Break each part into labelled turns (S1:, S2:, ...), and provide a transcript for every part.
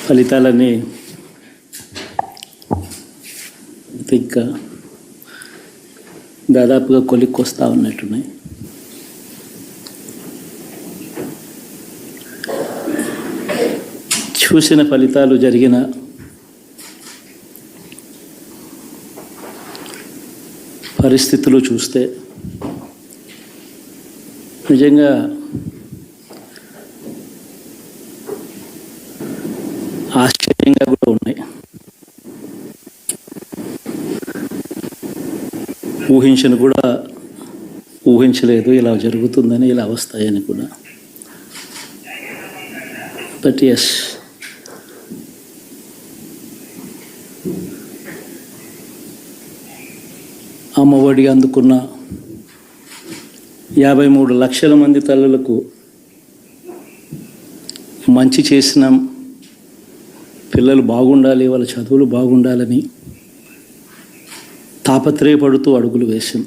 S1: ఫలితాలన్నీ ఇంకా దాదాపుగా కొలిక్కొస్తా ఉన్నట్టున్నాయి. చూసిన ఫలితాలు, జరిగిన పరిస్థితులు చూస్తే నిజంగా ఆశ్చర్యంగా కూడా ఉన్నాయి. ఊహించలేదు ఇలా జరుగుతుందని, ఇలా వస్తాయని కూడా. బట్ ఎస్, అమ్మఒడి అందుకున్న 53 లక్షల మంది తల్లులకు మంచి చేసినాం, పిల్లలు బాగుండాలి, వాళ్ళ చదువులు బాగుండాలని తాపత్రయపడుతూ అడుగులు వేసాం.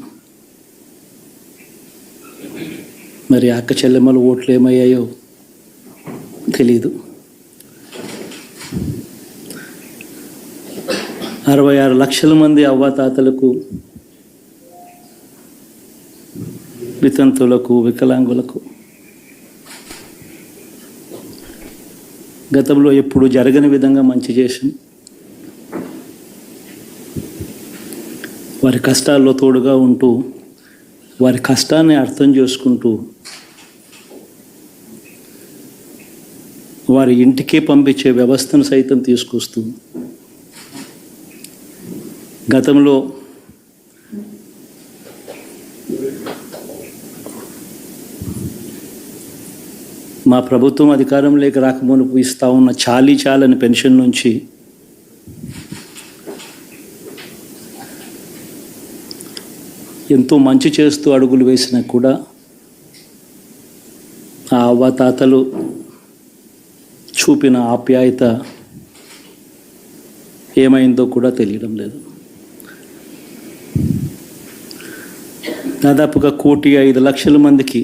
S1: మరి అక్క చెల్లెమ్మల ఓట్లు ఏమయ్యాయో తెలీదు. 66 లక్షల మంది అవ్వాతాతలకు, వితంతులకు, వికలాంగులకు గతంలో ఎప్పుడు జరగని విధంగా మంచి చేసి వారి కష్టాల్లో తోడుగా ఉంటూ, వారి కష్టాన్ని అర్థం చేసుకుంటూ, వారి ఇంటికే పంపించే వ్యవస్థను సైతం తీసుకొస్తూ, గతంలో మా ప్రభుత్వం అధికారంలోకి రాకమునుపు ఇస్తా ఉన్న చాలని పెన్షన్ నుంచి ఎంతో మంచి చేస్తూ అడుగులు వేసినా కూడా ఆ అవ్వాతాతలు చూపిన ఆప్యాయత ఏమైందో కూడా తెలియడం లేదు. దాదాపుగా 1,05,00,000 మందికి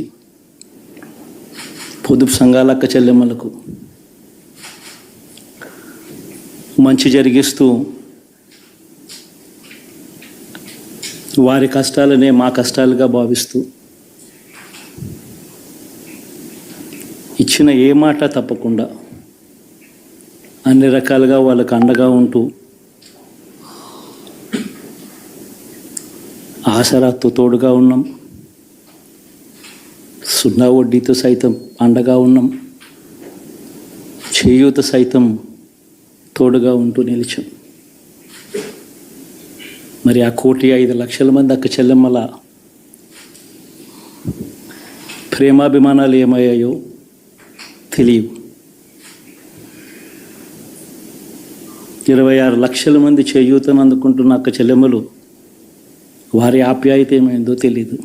S1: పొదుపు సంఘాల అక్క చెల్లెమ్మలకు మంచి జరిగిస్తూ, వారి కష్టాలనే మా కష్టాలుగా భావిస్తూ, ఇచ్చిన ఏ మాట తప్పకుండా అన్ని రకాలుగా వాళ్ళకు అండగా ఉంటూ, ఆసరాతో తోడుగా ఉన్నాం, 0 వడ్డీతో సైతం అండగా ఉన్నాం, చేయూత సైతం తోడుగా ఉంటూ నిలిచాం. మరి ఆ 1,05,00,000 మంది అక్క చెల్లెమ్మల ప్రేమాభిమానాలు ఏమయ్యాయో తెలియవు. 26 లక్షల మంది చేయూతను అందుకుంటున్న అక్క చెల్లెమ్మలు, వారి ఆప్యాయత ఏమైందో తెలీదు.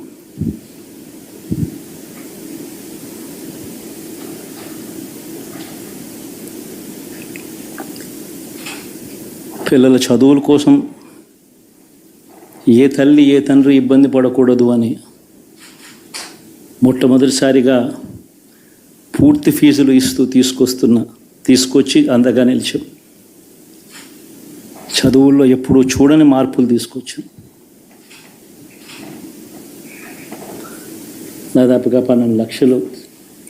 S1: పిల్లల చదువుల కోసం ఏ తల్లి ఏ తండ్రి ఇబ్బంది పడకూడదు అని మొట్టమొదటిసారిగా పూర్తి ఫీజులు ఇస్తూ తీసుకొచ్చి అందగా నిలిచాం. చదువుల్లో ఎప్పుడూ చూడని మార్పులు తీసుకొచ్చాం. దాదాపుగా 12 లక్షల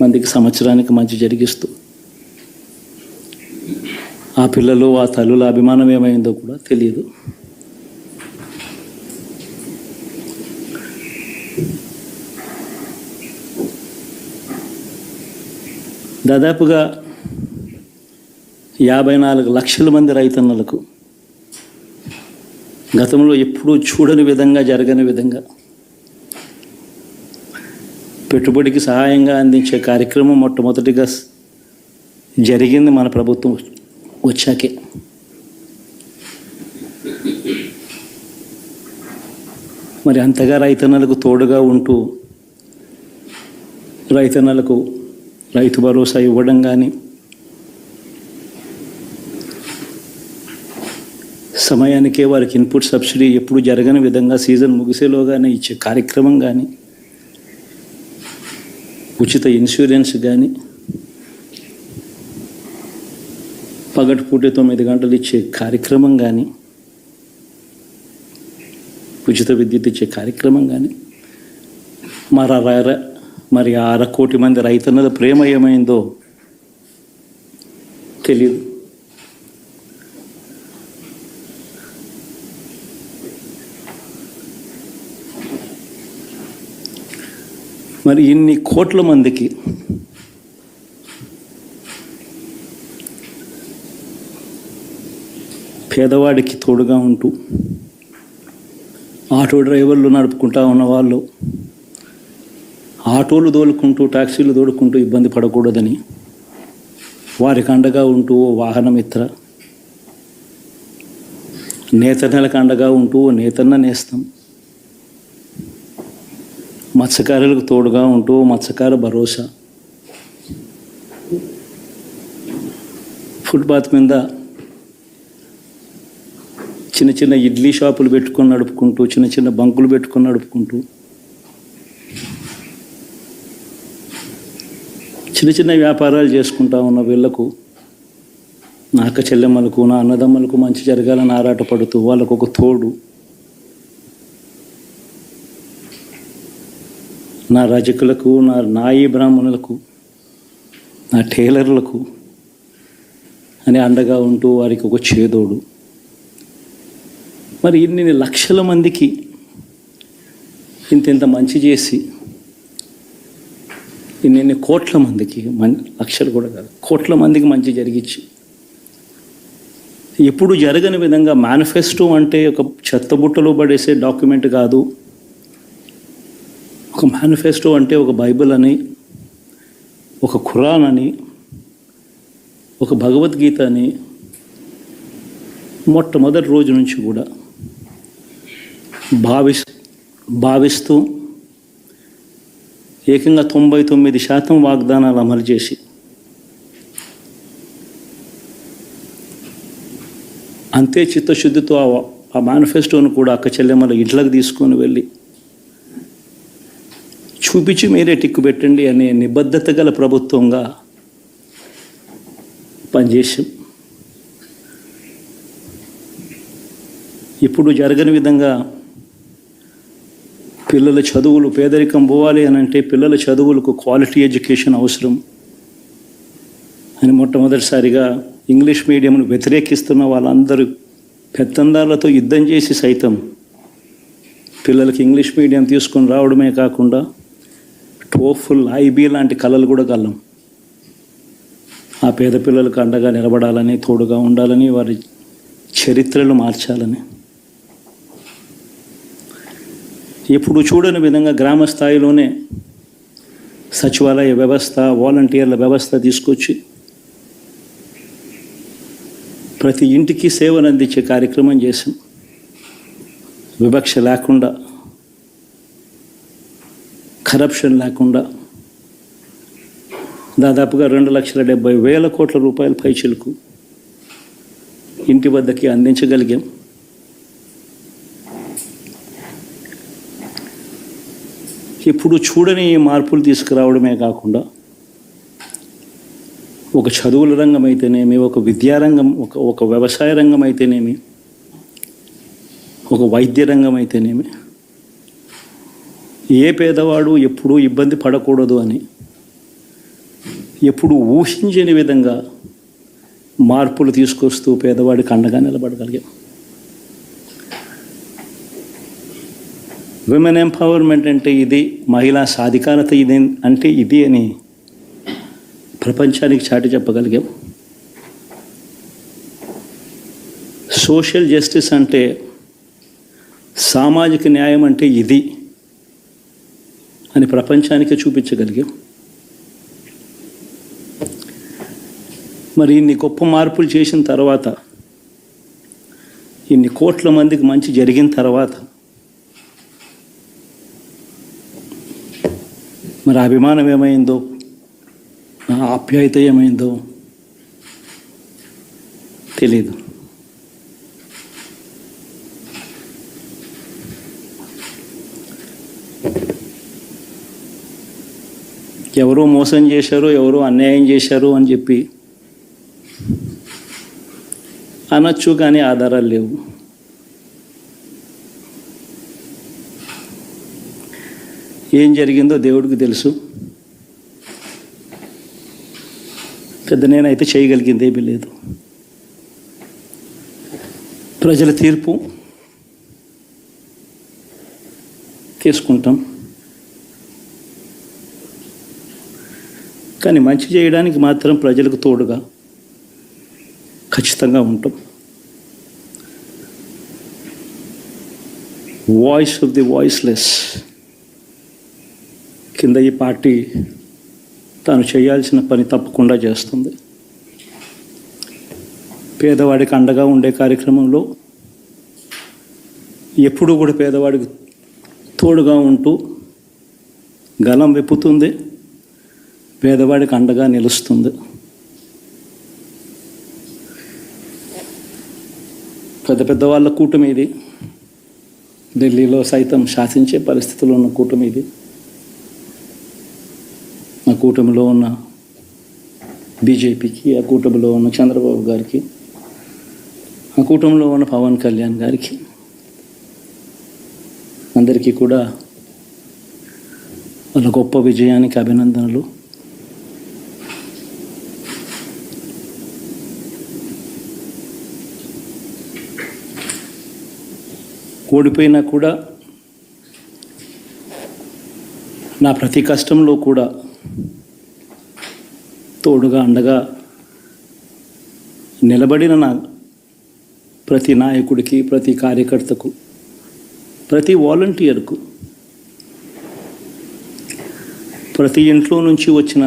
S1: మందికి సంవత్సరానికి మంచి జరిగిస్తూ, ఆ పిల్లలు, ఆ తల్లుల అభిమానం ఏమైందో కూడా తెలియదు. దాదాపుగా 54 లక్షల మంది రైతన్నలకు గతంలో ఎప్పుడూ చూడని విధంగా, జరగని విధంగా పెట్టుబడికి సహాయంగా అందించే కార్యక్రమం మొట్టమొదటిగా జరిగింది మన ప్రభుత్వం వచ్చాకే. మరి అంతగా రైతన్నలకు తోడుగా ఉంటూ, రైతన్నలకు రైతు భరోసా ఇవ్వడం కానీ, సమయానికే వారికి ఇన్పుట్ సబ్సిడీ ఎప్పుడు జరగని విధంగా సీజన్ ముగిసేలోగానే ఇచ్చే కార్యక్రమం కానీ, ఉచిత ఇన్సూరెన్స్ కానీ, పగటిపూట 9 గంటలు ఇచ్చే కార్యక్రమం కానీ, ఉచిత విద్యుత్ ఇచ్చే కార్యక్రమం కానీ, మరి 1/2 కోటి మంది రైతన్నల ప్రేమ ఏమైందో తెలియదు. మరి ఇన్ని కోట్ల మందికి పేదవాడికి తోడుగా ఉంటూ ఆటో డ్రైవర్లు నడుపుకుంటా ఉన్న వాళ్ళు ఆటోలు తోలుకుంటూ టాక్సీలు తోలుకుంటూ ఇబ్బంది పడకూడదని వారికి అండగా ఉంటూ వాహనమిత్ర, నేతన్నలకు అండగా ఉంటూ నేతన్న నేస్తం, మత్స్యకారులకు తోడుగా ఉంటూ మత్స్యకార భరోసా, ఫుట్పాత్ మీద చిన్న చిన్న ఇడ్లీ షాపులు పెట్టుకొని నడుపుకుంటూ, చిన్న చిన్న బంకులు పెట్టుకొని నడుపుకుంటూ, చిన్న చిన్న వ్యాపారాలు చేసుకుంటా ఉన్న వీళ్లకు, నా అక్క చెల్లెమ్మలకు, నా అన్నదమ్మలకు మంచి జరగాలని ఆరాటపడుతూ వాళ్ళకు ఒక తోడు, నా రజకులకు, నా నాయి బ్రాహ్మణులకు, నా టైలర్లకు అని అండగా ఉంటూ వారికి ఒక చేదోడు. మరి ఇన్ని లక్షల మందికి ఇంత మంచి చేసి, ఇన్ని కోట్ల మందికి, లక్షలు కూడా కాదు, కోట్ల మందికి మంచి జరిగించి, ఎప్పుడు జరగని విధంగా మేనిఫెస్టో అంటే ఒక చెత్తబుట్టలో పడేసే డాక్యుమెంట్ కాదు. ఒక మేనిఫెస్టో అంటే ఒక బైబిల్ అని, ఒక ఖురాన్ అని, ఒక భగవద్గీత అని మొట్టమొదటి రోజు నుంచి కూడా భావిస్తూ ఏకంగా 99% వాగ్దానాలు అమలు చేసి, అంతే చిత్తశుద్ధితో ఆ మేనిఫెస్టోను కూడా అక్క చెల్లెమ్మల ఇంట్లోకి తీసుకొని వెళ్ళి చూపించి మీరే టిక్కు పెట్టండి అనే నిబద్ధత గల ప్రభుత్వంగా పనిచేసాం. ఇప్పుడు జరగని విధంగా పిల్లల చదువులు, పేదరికం పోవాలి అని అంటే పిల్లల చదువులకు క్వాలిటీ ఎడ్యుకేషన్ అవసరం అని మొట్టమొదటిసారిగా ఇంగ్లీష్ మీడియంను వ్యతిరేకిస్తున్న వాళ్ళందరూ పెత్తందారులతో యుద్ధం చేసి సైతం పిల్లలకి ఇంగ్లీష్ మీడియం తీసుకొని రావడమే కాకుండా టోఫుల్, ఐబీ లాంటి కళలు కూడా కలం. ఆ పేద పిల్లలకు అండగా నిలబడాలని, తోడుగా ఉండాలని, వారి చరిత్రలు మార్చాలని, ఎప్పుడు చూడని విధంగా గ్రామ స్థాయిలోనే సచివాలయ వ్యవస్థ, వాలంటీర్ల వ్యవస్థ తీసుకొచ్చి ప్రతి ఇంటికి సేవను అందించే కార్యక్రమం చేశాం. వివక్ష లేకుండా, కరప్షన్ లేకుండా దాదాపుగా 2,70,000 కోట్ల రూపాయల పైచిలకు ఇంటి వద్దకి అందించగలిగాం. ఇప్పుడు చూడని మార్పులు తీసుకురావడమే కాకుండా ఒక చదువుల రంగం అయితేనేమి, ఒక విద్యారంగం, ఒక వ్యవసాయ రంగం అయితేనేమి, ఒక వైద్య రంగం అయితేనేమి, ఏ పేదవాడు ఎప్పుడూ ఇబ్బంది పడకూడదు అని ఎప్పుడు ఊహించని విధంగా మార్పులు తీసుకొస్తూ పేదవాడికి అండగా నిలబడగలిగాం. విమెన్ ఎంపవర్మెంట్ అంటే ఇది, మహిళా సాధికారత ఇది అంటే ఇది అని ప్రపంచానికి చాటి చెప్పగలిగాం. సోషల్ జస్టిస్ అంటే, సామాజిక న్యాయం అంటే ఇది అని ప్రపంచానికి చూపించగలిగాం. మరి ఇన్ని గొప్ప మార్పులు చేసిన తర్వాత, ఇన్ని కోట్ల మందికి మంచి జరిగిన తర్వాత మరి అభిమానం ఏమైందో, నా ఆప్యాయత ఏమైందో తెలీదు. ఎవరో మోసం చేశారు, ఎవరో అన్యాయం చేశారు అని చెప్పి అనొచ్చు, కానీ ఆధారాలు లేవు. ఏం జరిగిందో దేవుడికి తెలుసు. పెద్ద నేనైతే చేయగలిగింది ఏమీ లేదు. ప్రజల తీర్పు తీసుకుంటాం, కానీ మంచి చేయడానికి మాత్రం ప్రజలకు తోడుగా ఖచ్చితంగా ఉంటాం. వాయిస్ ఆఫ్ ది వాయిస్లెస్ కింద ఈ పార్టీ తాను చేయాల్సిన పని తప్పకుండా చేస్తుంది. పేదవాడికి అండగా ఉండే కార్యక్రమంలో ఎప్పుడూ కూడా పేదవాడికి తోడుగా ఉంటూ గలం విప్పుతుంది, పేదవాడికి అండగా నిలుస్తుంది. పెద్ద పెద్ద వాళ్ళ కూటమి ఇది, ఢిల్లీలో సైతం శాసించే పరిస్థితుల్లో ఉన్న కూటమి ఇది. ఆ కూటమిలో ఉన్న బీజేపీకి, ఆ కూటమిలో ఉన్న చంద్రబాబు గారికి, ఆ కూటమిలో ఉన్న పవన్ కళ్యాణ్ గారికి అందరికీ కూడా వాళ్ళ గొప్ప విజయానికి అభినందనలు. ఓడిపోయినా కూడా నా ప్రతి కష్టంలో కూడా తోడుగా అండగా నిలబడిన నా ప్రతి నాయకుడికి, ప్రతి కార్యకర్తకు, ప్రతి వాలంటీర్కు, ప్రతి ఇంట్లో నుంచి వచ్చిన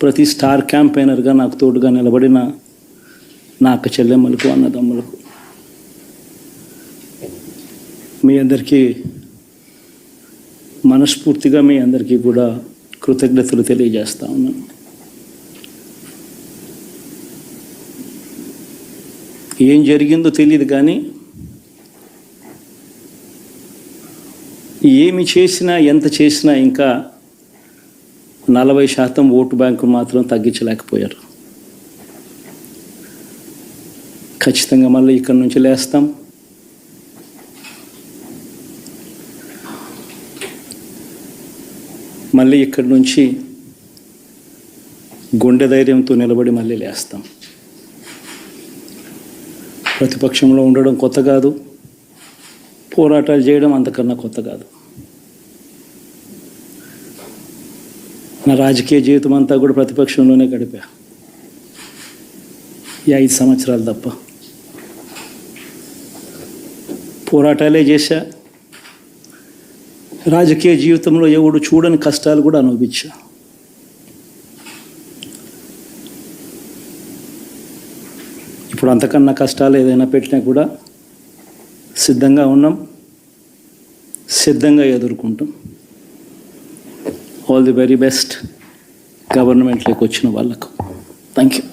S1: ప్రతి స్టార్ క్యాంపెయినర్గా నాకు తోడుగా నిలబడిన నా అక్క చెల్లెమ్మలకు, అన్నదమ్ములకు, మీ అందరికీ మనస్ఫూర్తిగా మీ అందరికీ కూడా కృతజ్ఞతలు తెలియజేస్తా ఉన్నాను. ఏం జరిగిందో తెలియదు, కానీ ఏమి చేసినా, ఎంత చేసినా ఇంకా 40% ఓటు బ్యాంకు మాత్రం తగ్గించలేకపోయారు. ఖచ్చితంగా మళ్ళీ ఇక్కడి నుంచి లేస్తాం. మళ్ళీ ఇక్కడి నుంచి గుండె ధైర్యంతో నిలబడి మళ్ళీ లేస్తాం. ప్రతిపక్షంలో ఉండడం కొత్త కాదు, పోరాటాలు చేయడం అంతకన్నా కొత్త కాదు. నా రాజకీయ జీవితం అంతా కూడా ప్రతిపక్షంలోనే గడిపా, ఈ 5 సంవత్సరాలు తప్ప. పోరాటాలే చేశా, రాజకీయ జీవితంలో ఎవడు చూడని కష్టాలు కూడా అనుభవించా. ఇప్పుడు అంతకన్నా కష్టాలు ఏదైనా పెట్టినా కూడా సిద్ధంగా ఉన్నాం, సిద్ధంగా ఎదుర్కొంటాం. ఆల్ ది వెరీ బెస్ట్ గవర్నమెంట్లోకి వచ్చిన వాళ్ళకు. Thank you.